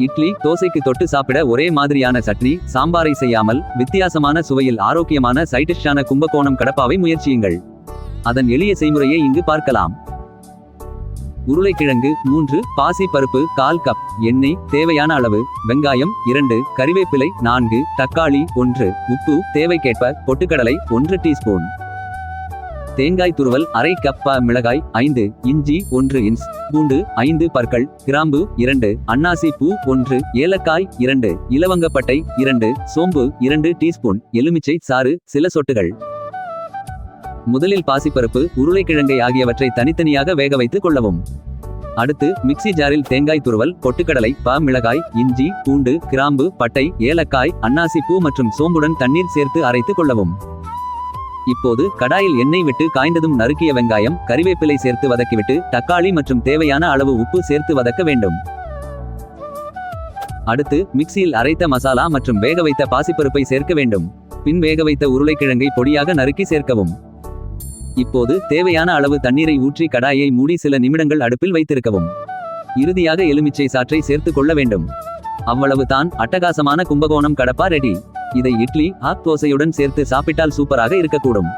இட்லி தோசைக்கு தொட்டு சாப்பிட ஒரே மாதிரியான சட்னி சாம்பாரை செய்யாமல் வித்தியாசமான சுவையில் ஆரோக்கியமான சைடிஷ்ஷான கும்பகோணம் கடப்பாவை முயற்சியுங்கள். அதன் எளிய செய்முறையை இங்கு பார்க்கலாம். உருளைக்கிழங்கு 3, பாசி பருப்பு 1/4 கப், எண்ணெய் தேவையான அளவு, வெங்காயம் 2, கறிவேப்பிலை 4, தக்காளி 1, உப்பு தேவைக்கேற்ப, பொட்டுக்கடலை 1 டீஸ்பூன், தேங்காய் துருவல் அரை கப், மிளகாய் 5, இஞ்சி 1 இன்ச், பூண்டு 5 பற்கள், கிராம்பு 2, அன்னாசி பூ 1, ஏலக்காய் 2, இலவங்கப்பட்டை 2, சோம்பு 2 டீஸ்பூன், எலுமிச்சை சாறு சில சொட்டுகள். முதலில் பாசிப்பருப்பு உருளைக்கிழங்கை ஆகியவற்றை தனித்தனியாக வேக வைத்துக் கொள்ளவும். அடுத்து மிக்ஸி ஜாரில் தேங்காய் துருவல், பொட்டுக்கடலை, மிளகாய், இஞ்சி, பூண்டு, கிராம்பு, பட்டை, ஏலக்காய், அன்னாசி பூ மற்றும் சோம்புடன் தண்ணீர் சேர்த்து அரைத்துக் கொள்ளவும். இப்போது கடாயில் எண்ணெய் விட்டு காய்ந்ததும் நறுக்கிய வெங்காயம், கறிவேப்பிலை சேர்த்து வதக்கிவிட்டு தக்காளி மற்றும் தேவையான அளவு உப்பு சேர்த்து வதக்க வேண்டும். அடுத்து மிக்சியில் அரைத்த மசாலா மற்றும் வேக வைத்த பாசிப்பருப்பை சேர்க்க வேண்டும். பின் வேக வைத்த உருளைக்கிழங்கை பொடியாக நறுக்கி சேர்க்கவும். இப்போது தேவையான அளவு தண்ணீரை ஊற்றி கடாயை மூடி சில நிமிடங்கள் அடுப்பில் வைத்திருக்கவும். இறுதியாக எலுமிச்சை சாற்றை சேர்த்து கொள்ள வேண்டும். அவ்வளவு தான், அட்டகாசமான கும்பகோணம் கடப்பா ரெடி. இதை இட்லி தோசையுடன் சேர்த்து சாப்பிட்டால் சூப்பராக இருக்கக்கூடும்.